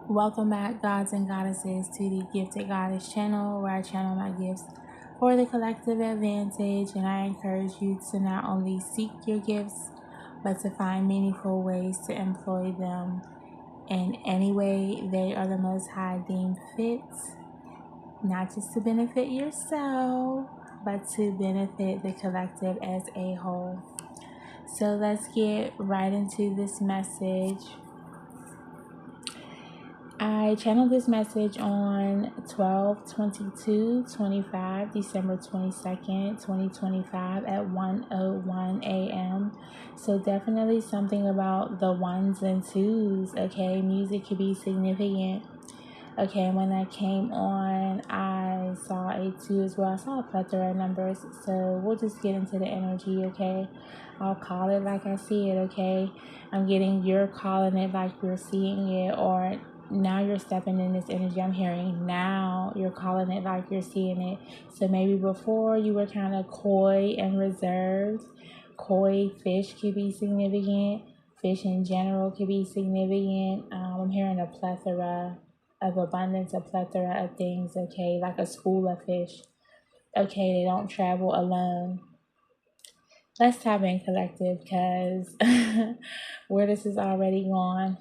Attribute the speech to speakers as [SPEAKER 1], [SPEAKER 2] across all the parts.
[SPEAKER 1] Welcome back, gods and goddesses, to the Gifted Goddess channel, where I channel my gifts for the collective advantage. And I encourage you to not only seek your gifts, but to find meaningful ways to employ them in any way they are the Most High deemed fit, not just to benefit yourself, but to benefit the collective as a whole. So let's get right into this message. I channeled this message on 12/22/25, December 22nd, 2025 at 1:01 a.m. So definitely something about the ones and twos, okay? Music could be significant. Okay, when I came on, I saw a 2 as well. I saw a plethora of numbers, so we'll just get into the energy, okay? I'll call it like I see it, okay? I'm getting you're calling it like you're seeing it, or now you're stepping in this energy. I'm hearing now you're calling it like you're seeing it. So maybe before you were kind of coy and reserved. Coy fish could be significant. Fish in general could be significant. I'm hearing a plethora of abundance, a plethora of things, okay, like a school of fish. Okay, they don't travel alone. Let's tap in, collective, because where this is already gone,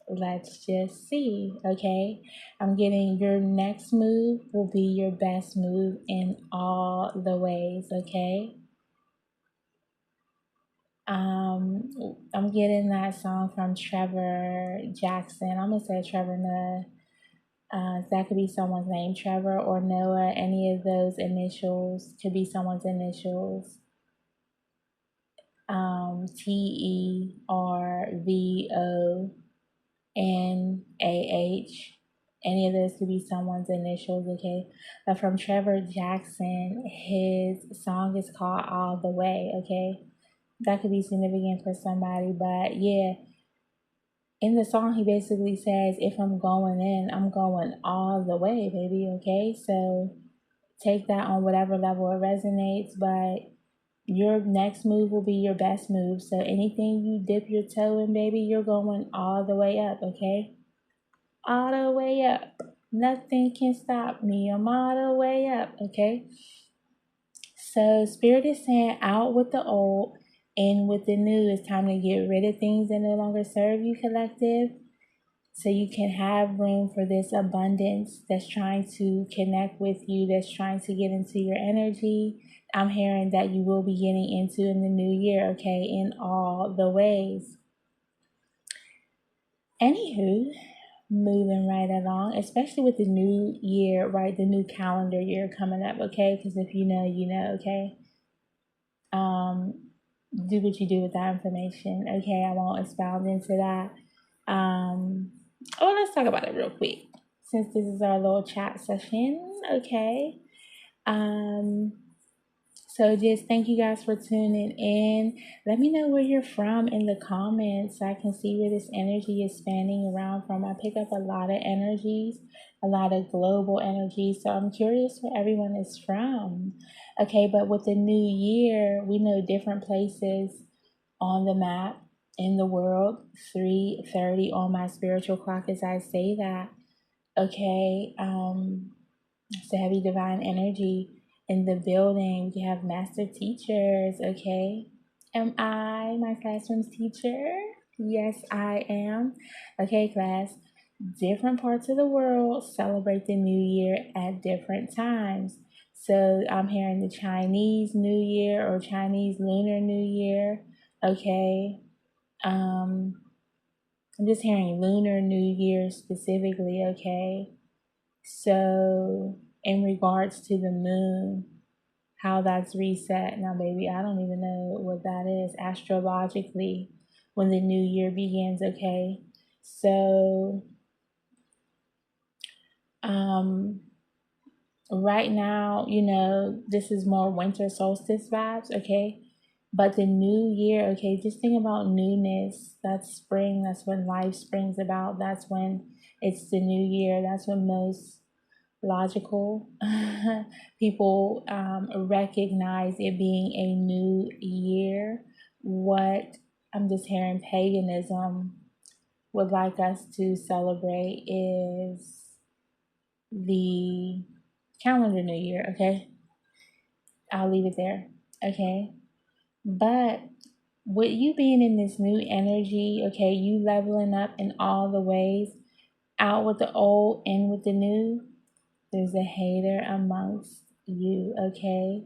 [SPEAKER 1] let's just see, okay? I'm getting your next move will be your best move in all the ways, okay? I'm getting that song from Trevor Jackson. I'm gonna say Trevor Noah. That could be someone's name, Trevor or Noah. Any of those initials could be someone's initials. TERVONAH. Any of those could be someone's initials, okay? But from Trevor Jackson, his song is called All the Way, okay? That could be significant for somebody, but yeah. In the song, he basically says, if I'm going in, I'm going all the way, baby, okay? So take that on whatever level it resonates, but your next move will be your best move. So anything you dip your toe in, baby, you're going all the way up, okay? All the way up. Nothing can stop me. I'm all the way up, okay? So Spirit is saying out with the old, in with the new. It's time to get rid of things that no longer serve you, collective. So you can have room for this abundance that's trying to connect with you, that's trying to get into your energy. I'm hearing that you will be getting into in the new year, okay, in all the ways. Anywho, moving right along, especially with the new year, right, the new calendar year coming up, okay, because if you know, you know, okay. Do what you do with that information, okay? I won't expound into that. Let's talk about it real quick since this is our little chat session, okay? So just thank you guys for tuning in. Let me know where you're from in the comments so I can see where this energy is spanning around from. I pick up a lot of energies, a lot of global energy. So I'm curious where everyone is from. Okay, but with the new year, we know different places on the map in the world. 3:30 on my spiritual clock as I say that. Okay, it's a heavy divine energy in the building. We have master teachers, okay? Am I my classroom's teacher? Yes, I am. Okay, class. Different parts of the world celebrate the new year at different times. So I'm hearing the Chinese New Year or Chinese Lunar New Year, okay? I'm just hearing Lunar New Year specifically, okay? So in regards to the moon, how that's reset. Now, baby, I don't even know what that is astrologically when the new year begins, okay? So, right now, this is more winter solstice vibes, okay? But the new year, okay, just think about newness. That's spring. That's when life springs about. That's when it's the new year. That's when most logical people recognize it being a new year. What I'm just hearing paganism would like us to celebrate is the calendar new year, okay? I'll leave it there, okay? But with you being in this new energy, okay, you leveling up in all the ways, out with the old, in with the new, there's a hater amongst you, okay?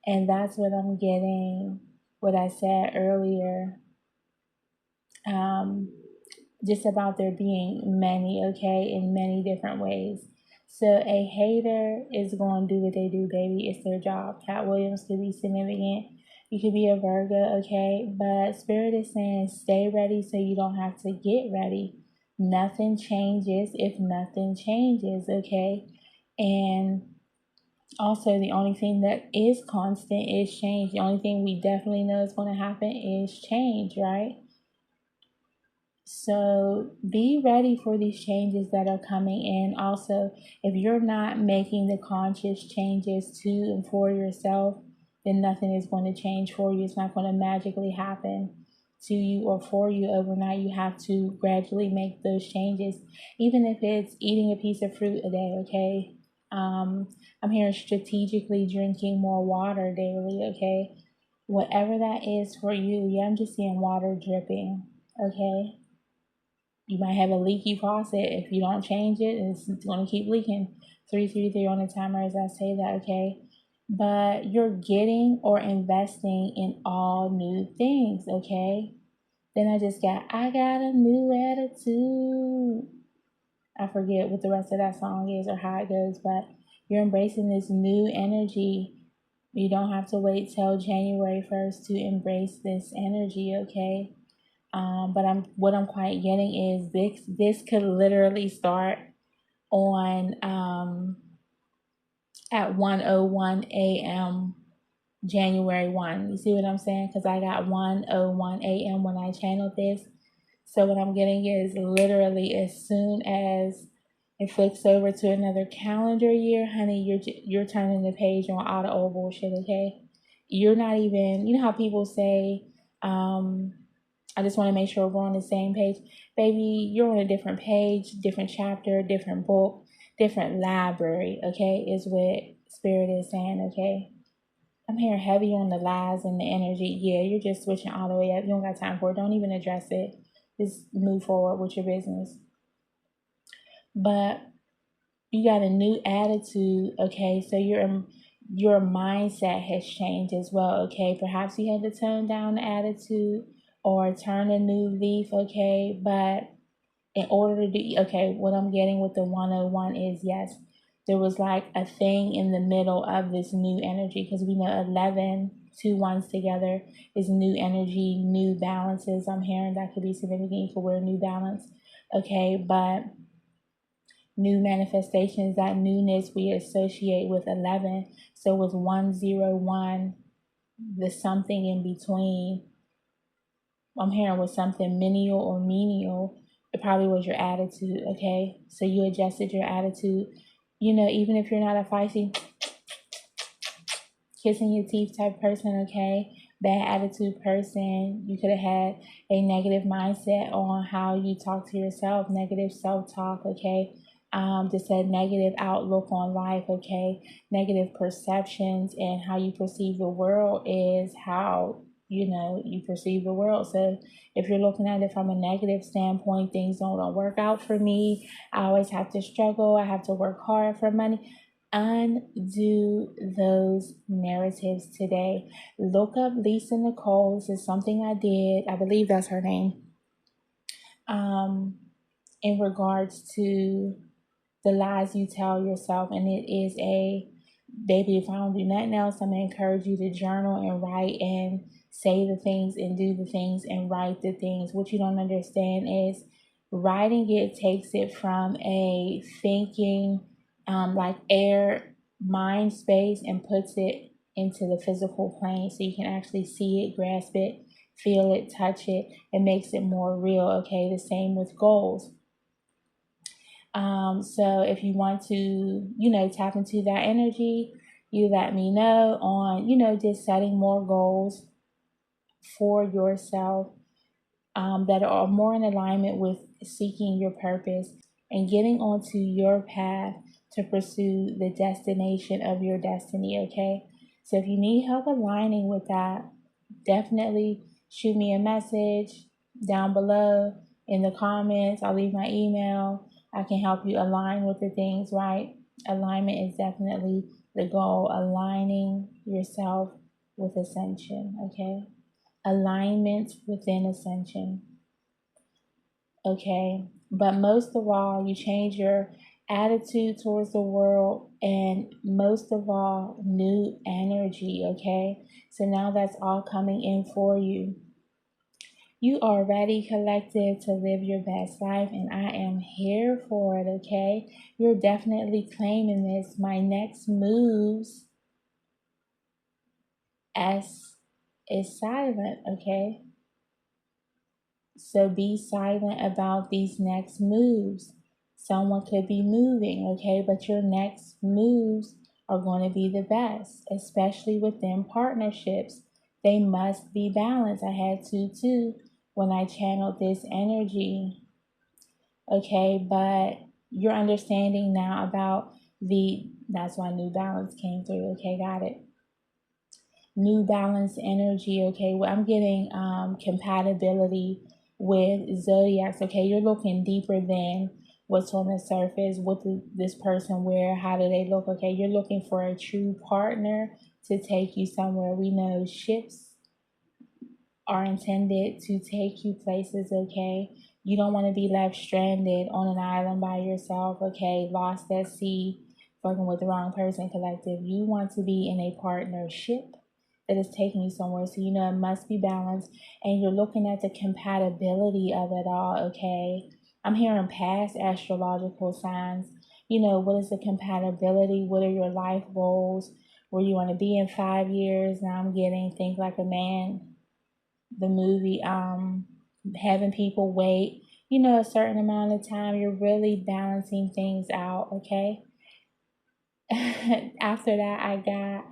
[SPEAKER 1] And that's what I'm getting, what I said earlier, just about there being many, okay, in many different ways. So a hater is going to do what they do, baby. It's their job. Cat Williams could be significant. You could be a Virgo, okay? But Spirit is saying stay ready so you don't have to get ready. Nothing changes if nothing changes, okay? And also, the only thing that is constant is change. The only thing we definitely know is going to happen is change, right? So be ready for these changes that are coming in. Also, if you're not making the conscious changes to and for yourself, then nothing is going to change for you. It's not going to magically happen to you or for you overnight. You have to gradually make those changes, even if it's eating a piece of fruit a day, okay? I'm hearing strategically drinking more water daily, okay? Whatever that is for you, yeah, I'm just seeing water dripping, okay? You might have a leaky faucet. If you don't change it, it's going to keep leaking. 333 on the timer as I say that, okay? But you're getting or investing in all new things, okay? Then I got a new attitude. I forget what the rest of that song is or how it goes, but you're embracing this new energy. You don't have to wait till January 1st to embrace this energy, okay? But what I'm quite getting is this could literally start on at 1:01 a.m. January 1. You see what I'm saying? Because I got 1:01 a.m. when I channeled this. So what I'm getting is literally as soon as it flicks over to another calendar year, honey, you're turning the page on all the old bullshit, okay? You're not even, you know how people say, I just want to make sure we're on the same page. Baby, you're on a different page, different chapter, different book, different library, okay? Is what Spirit is saying, okay? I'm here heavy on the lies and the energy. Yeah, you're just switching all the way up. You don't got time for it. Don't even address it. Just move forward with your business. But you got a new attitude, okay? So your mindset has changed as well, okay? Perhaps you had to tone down the attitude or turn a new leaf, okay? But in order to do, okay, what I'm getting with the 101 is yes, there was like a thing in the middle of this new energy because we know 11, two ones together is new energy, new balances. I'm hearing that could be significant. You could wear new balance, okay? But new manifestations, that newness we associate with 11. So with 101, the something in between, I'm hearing with something menial or menial, it probably was your attitude, okay? So you adjusted your attitude. You know, even if you're not a feisty, kissing your teeth type person, okay? Bad attitude person, you could have had a negative mindset on how you talk to yourself, negative self-talk, okay? Just a negative outlook on life, okay? Negative perceptions and how you perceive the world is how, you know, you perceive the world. So if you're looking at it from a negative standpoint, things don't work out for me. I always have to struggle. I have to work hard for money. Undo those narratives today. Look up Lisa Nicole. This is something I did. I believe that's her name. In regards to the lies you tell yourself, and it is a baby. If I don't do nothing else, I'm gonna encourage you to journal and write and say the things and do the things and write the things. What you don't understand is writing it takes it from a thinking like air mind space and puts it into the physical plane so you can actually see it, grasp it, feel it, touch it. It makes it more real, okay? The same with goals. So if you want to, you know, tap into that energy, you let me know on, you know, just setting more goals for yourself that are more in alignment with seeking your purpose and getting onto your path to pursue the destination of your destiny, okay? So if you need help aligning with that, definitely shoot me a message down below in the comments. I'll leave my email. I can help you align with the things, right? Alignment is definitely the goal, aligning yourself with ascension, okay? Alignment within ascension, okay? But most of all, you change your attitude towards the world, and most of all, new energy, okay? So now that's all coming in for you. You are ready, collective, to live your best life, and I am here for it, okay? You're definitely claiming this. My next moves, S, is silent, okay? So be silent about these next moves. Someone could be moving, okay? But your next moves are going to be the best, especially within partnerships. They must be balanced. I had to too when I channeled this energy, okay? But you're understanding now about that's why New Balance came through, okay? Got it. New Balance energy, okay? Well, I'm getting compatibility with zodiacs, okay? You're looking deeper than what's on the surface. What does this person wear? How do they look? Okay, you're looking for a true partner to take you somewhere. We know ships are intended to take you places, okay? You don't want to be left stranded on an island by yourself, okay? Lost at sea, fucking with the wrong person, collective. You want to be in a partnership that is taking you somewhere. So, you know, it must be balanced. And you're looking at the compatibility of it all, okay? I'm hearing past astrological signs. You know, what is the compatibility? What are your life goals? Where you want to be in 5 years? Now I'm getting Think Like a Man, the movie, having people wait, you know, a certain amount of time. You're really balancing things out, okay? After that, I got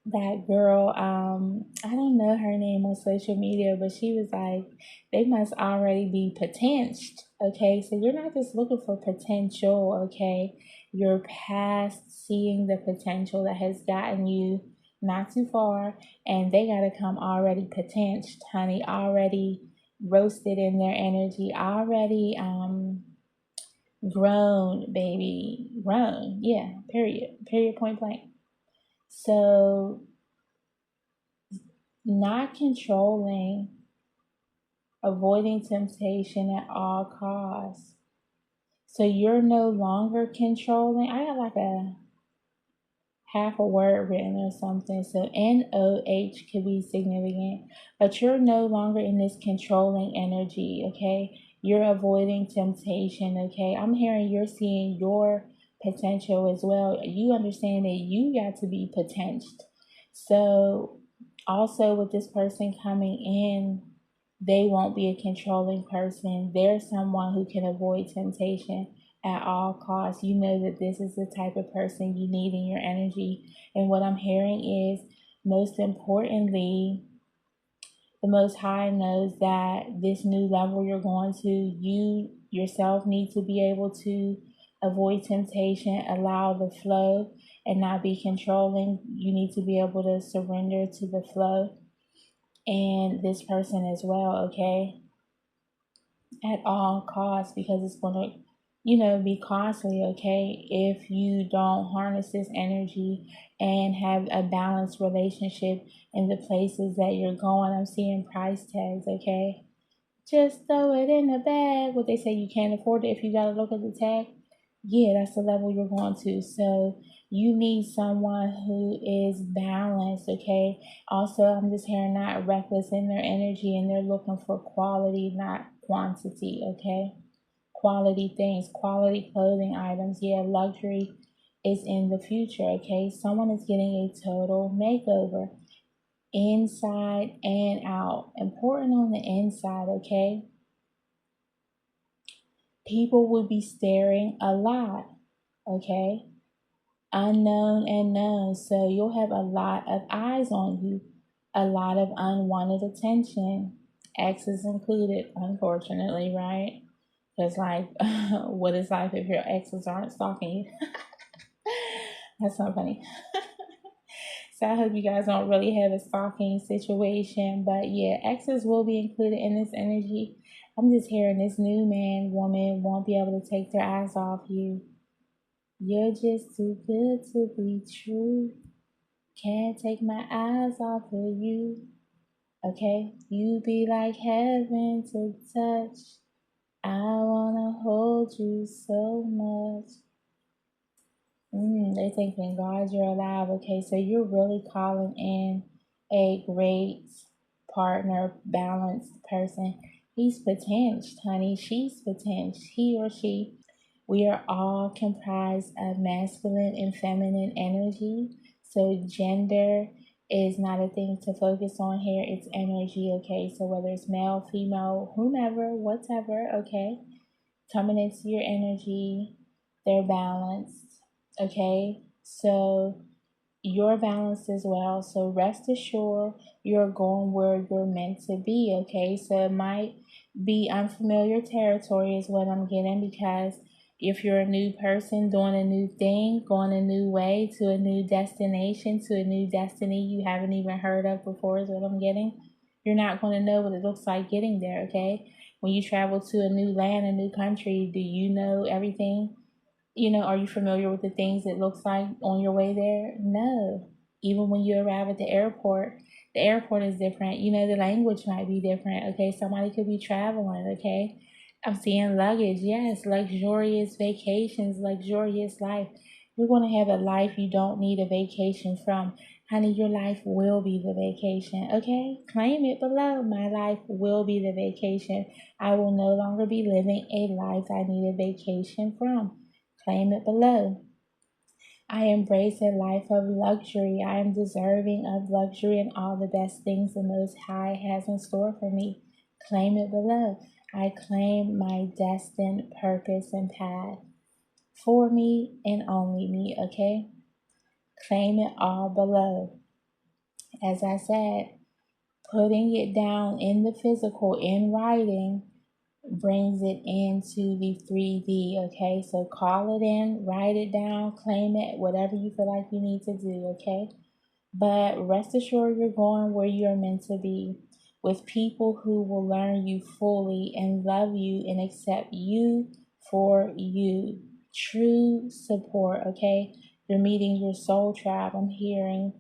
[SPEAKER 1] that girl, I don't know her name on social media, but she was like, they must already be potential, okay? So you're not just looking for potential, okay? You're past seeing the potential that has gotten you not too far, and they got to come already potential, honey, already roasted in their energy, already grown, baby, grown. Yeah, period, point blank. So not controlling, avoiding temptation at all costs. So you're no longer controlling. I got like a half a word written or something. So NOH could be significant, but you're no longer in this controlling energy, okay? You're avoiding temptation, okay? I'm hearing you're seeing your potential as well. You understand that you got to be potential. So also with this person coming in, they won't be a controlling person. They're someone who can avoid temptation at all costs. You know that this is the type of person you need in your energy. And what I'm hearing is, most importantly, the Most High knows that this new level you're going to, you yourself need to be able to avoid temptation, allow the flow, and not be controlling. You need to be able to surrender to the flow, and this person as well, okay? At all costs, because it's going to, you know, be costly, okay? If you don't harness this energy and have a balanced relationship in the places that you're going. I'm seeing price tags, okay? Just throw it in the bag. What they say, you can't afford it if you got to look at the tag. Yeah, that's the level you're going to. So you need someone who is balanced, okay? Also, I'm just hearing not reckless in their energy, and they're looking for quality, not quantity, okay? Quality things, quality clothing items. Yeah, luxury is in the future, okay? Someone is getting a total makeover, inside and out. Important on the inside, okay? People will be staring a lot, okay? Unknown and known. So you'll have a lot of eyes on you, a lot of unwanted attention, exes included, unfortunately, right? Because, like, what is life if your exes aren't stalking you? That's not funny. So I hope you guys don't really have a stalking situation. But yeah, exes will be included in this energy. I'm just hearing this new man, woman won't be able to take their eyes off you. You're just too good to be true. Can't take my eyes off of you. Okay? You be like heaven to touch. I wanna hold you so much. They thinking God you're alive. Okay, so you're really calling in a great partner, balanced person. He's potential, honey. She's potential. He or she. We are all comprised of masculine and feminine energy. So gender is not a thing to focus on here. It's energy. Okay, so whether it's male, female, whomever, whatever. Okay, coming into your energy, they're balanced. Okay, so you're balanced as well. So rest assured you're going where you're meant to be. Okay, so it might be unfamiliar territory, is what I'm getting, because if you're a new person doing a new thing, going a new way to a new destination, to a new destiny you haven't even heard of before, is what I'm getting. You're not going to know what it looks like getting there. Okay, when you travel to a new land, a new country, do you know everything? Are you familiar with the things it looks like on your way there? No. Even when you arrive at the airport is different. The language might be different. Okay, somebody could be traveling. Okay, I'm seeing luggage. Yes, luxurious vacations, luxurious life. You're going to have a life you don't need a vacation from. Honey, your life will be the vacation. Okay, claim it below. My life will be the vacation. I will no longer be living a life I need a vacation from. Claim it below. I embrace a life of luxury. I am deserving of luxury and all the best things the Most High has in store for me. Claim it below. I claim my destined purpose and path for me and only me, okay? Claim it all below. As I said, putting it down in the physical, in writing, brings it into the 3D, okay? So call it in, write it down, claim it, whatever you feel like you need to do, okay? But rest assured you're going where you're meant to be, with people who will learn you fully and love you and accept you for you. True support, okay? You're meeting your soul tribe. I'm hearing,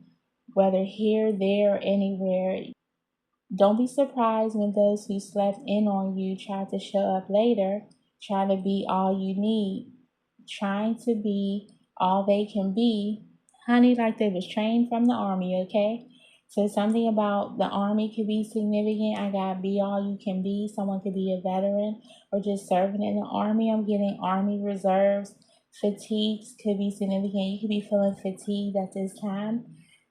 [SPEAKER 1] whether here, there, or anywhere. Don't be surprised when those who slept in on you try to show up later, trying to be all you need, trying to be all they can be. Honey, like they was trained from the army, okay? So something about the army could be significant. I got be all you can be. Someone could be a veteran or just serving in the army. I'm getting army reserves. Fatigues could be significant. You could be feeling fatigued at this time.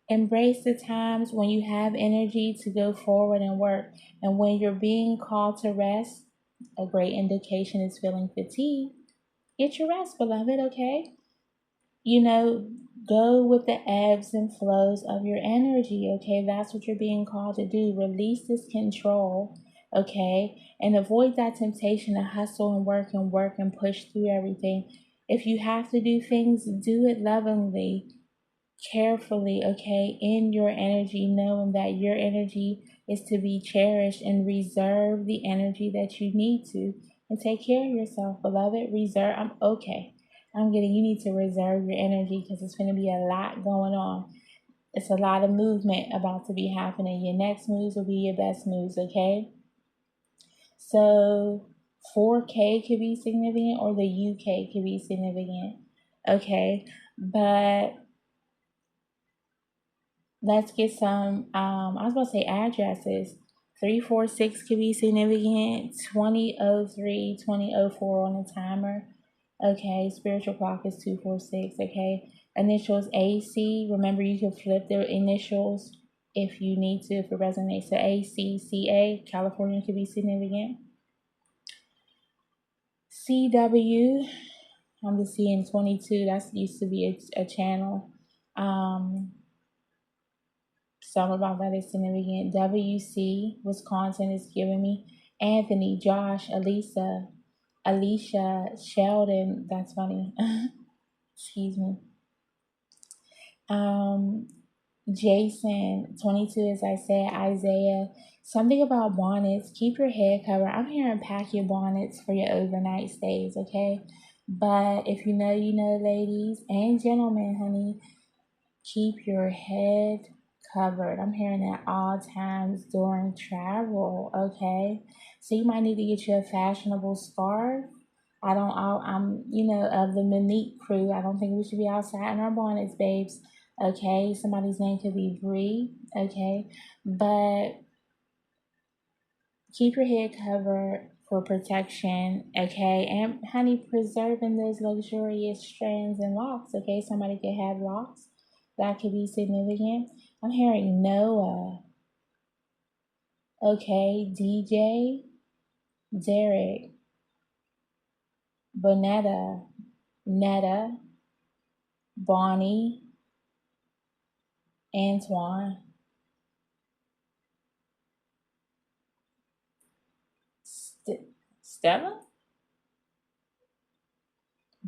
[SPEAKER 1] Embrace the times when you have energy to go forward and work. And when you're being called to rest, a great indication is feeling fatigued. Get your rest, beloved, okay? You know, go with the ebbs and flows of your energy, okay? That's what you're being called to do. Release this control, okay? And avoid that temptation to hustle and work and push through everything. If you have to do things, do it lovingly, carefully, okay, in your energy, knowing that your energy is to be cherished, and reserve the energy that you need to, and take care of yourself, beloved. Reserve. I'm getting, you need to reserve your energy, because it's going to be a lot going on. It's a lot of movement about to be happening. Your next moves will be your best moves, okay? So 4K could be significant, or the UK could be significant, okay? But let's get some, I was about to say addresses. 346 could be significant. 2003, 2004 on the timer. Okay, spiritual clock is 246. Okay, initials AC. Remember, you can flip the initials if you need to, if it resonates. So ACCA, California could be significant. CW, I'm just seeing 22. That used to be a channel. Some about that is significant. WC, Wisconsin is giving me. Anthony, Josh, Elisa. Alicia Sheldon, that's funny. Excuse me. Jason, 22, as I said, Isaiah, something about bonnets. Keep your head covered. I'm hearing pack your bonnets for your overnight stays, okay? But if you know, ladies and gentlemen, honey, keep your head covered. I'm hearing at all times during travel, okay? So you might need to get you a fashionable scarf. I'm, of the Monique crew. I don't think we should be outside in our bonnets, babes. Okay, somebody's name could be Bree. Okay, but keep your head covered for protection. Okay, and honey, preserving those luxurious strands and locks. Okay, somebody could have locks that could be significant. I'm hearing Noah. Okay, DJ, Derek, Bonetta, Netta, Bonnie, Antoine, Stella?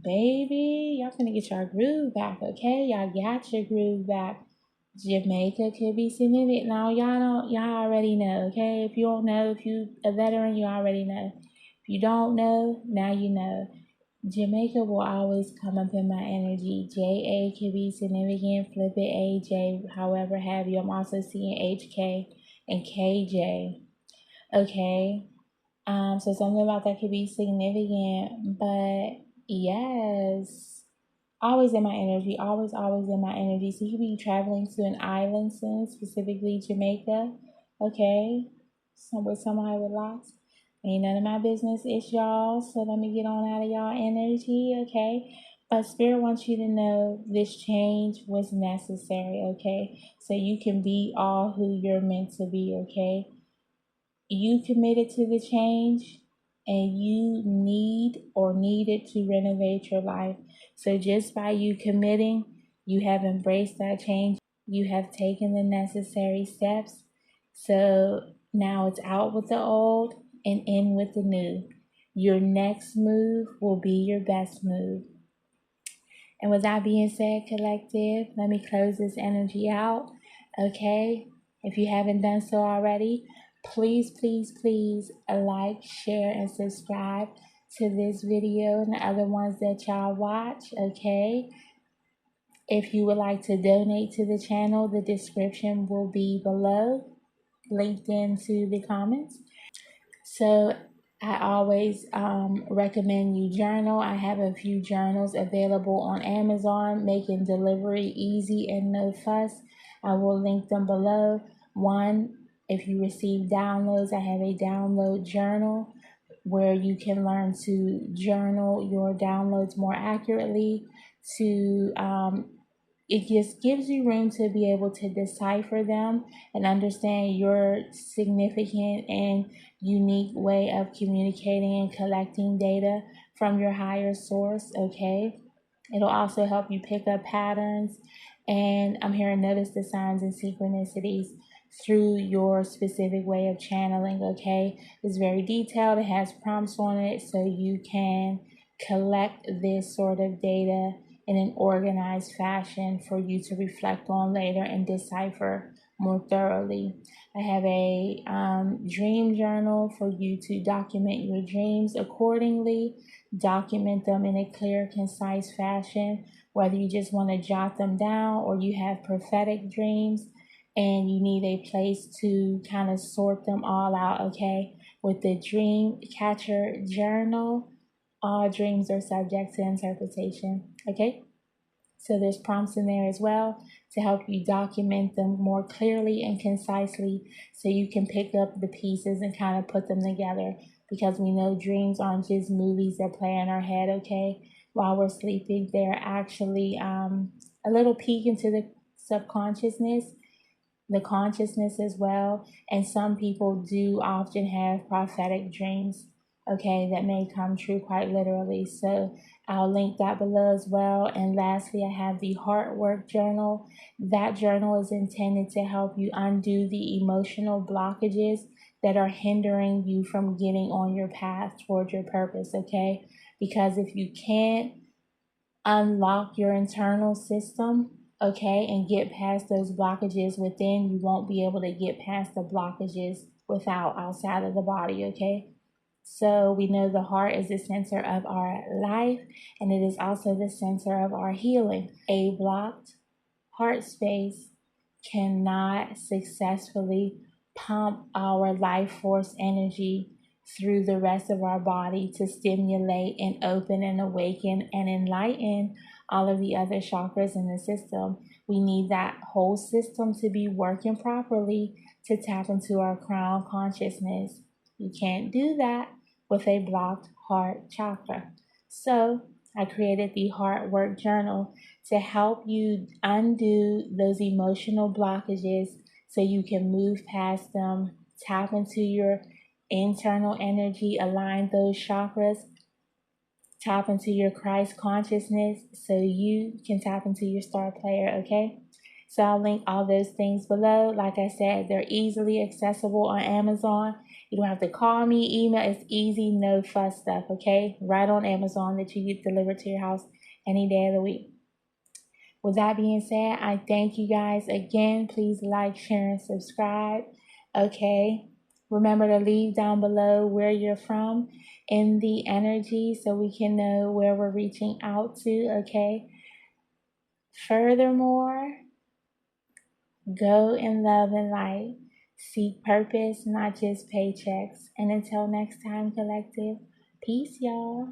[SPEAKER 1] Baby, y'all finna get your groove back, okay? Y'all got your groove back. Jamaica could be significant. Now, y'all already know, okay? If you don't know, if you a veteran, you already know. If you don't know, now you know. Jamaica will always come up in my energy. JA could be significant. Flip it AJ, however have you. I'm also seeing HK and KJ. Okay. So something about that could be significant, but yes, always in my energy, always in my energy. So you could be traveling to an island soon, specifically Jamaica, okay? Somewhere, somebody with locks. Ain't none of my business, it's y'all. So let me get on out of y'all energy, okay? But Spirit wants you to know this change was necessary, okay? So you can be all who you're meant to be, okay? You committed to the change and you needed to renovate your life. So just by you committing, you have embraced that change. You have taken the necessary steps. So now it's out with the old and in with the new. Your next move will be your best move. And with that being said, collective, let me close this energy out. Okay? If you haven't done so already, please like, share, and subscribe to this video and the other ones that y'all watch. Okay? If you would like to donate to the channel, the description will be below, linked into the comments. So I always recommend you journal. I have a few journals available on Amazon, making delivery easy and no fuss. I will link them below. One, if you receive downloads, I have a download journal where you can learn to journal your downloads more accurately, to it just gives you room to be able to decipher them and understand your significant and unique way of communicating and collecting data from your higher source, okay? It'll also help you pick up patterns, and I'm here to notice the signs and synchronicities through your specific way of channeling, okay? It's very detailed, it has prompts on it, so you can collect this sort of data in an organized fashion for you to reflect on later and decipher more thoroughly. I have a dream journal for you to document your dreams accordingly, document them in a clear, concise fashion, whether you just want to jot them down or you have prophetic dreams and you need a place to kind of sort them all out, okay? With the Dream Catcher Journal, all dreams are subject to interpretation, okay? So there's prompts in there as well to help you document them more clearly and concisely so you can pick up the pieces and kind of put them together, because we know dreams aren't just movies that play in our head, okay? While we're sleeping, they're actually a little peek into the subconsciousness, the consciousness as well. And some people do often have prophetic dreams, okay, that may come true quite literally. So I'll link that below as well. And lastly, I have the Heart Work Journal. That journal is intended to help you undo the emotional blockages that are hindering you from getting on your path towards your purpose, okay? Because if you can't unlock your internal system, okay, and get past those blockages within, you won't be able to get past the blockages without outside of the body, okay? So we know the heart is the center of our life, and it is also the center of our healing. A blocked heart space cannot successfully pump our life force energy through the rest of our body to stimulate and open and awaken and enlighten all of the other chakras in the system. We need that whole system to be working properly to tap into our crown consciousness. You can't do that with a blocked heart chakra. So I created the Heart Work Journal to help you undo those emotional blockages so you can move past them, tap into your internal energy, align those chakras, tap into your Christ consciousness so you can tap into your star player, okay? So I'll link all those things below. Like I said, they're easily accessible on Amazon. You don't have to call me, email. It's easy, no fuss stuff, okay? Right on Amazon that you get delivered to your house any day of the week. With that being said, I thank you guys again. Please like, share, and subscribe. Okay. Remember to leave down below where you're from in the energy so we can know where we're reaching out to. Okay. Furthermore, go in love and light. Seek purpose, not just paychecks. And until next time, collective, peace, y'all.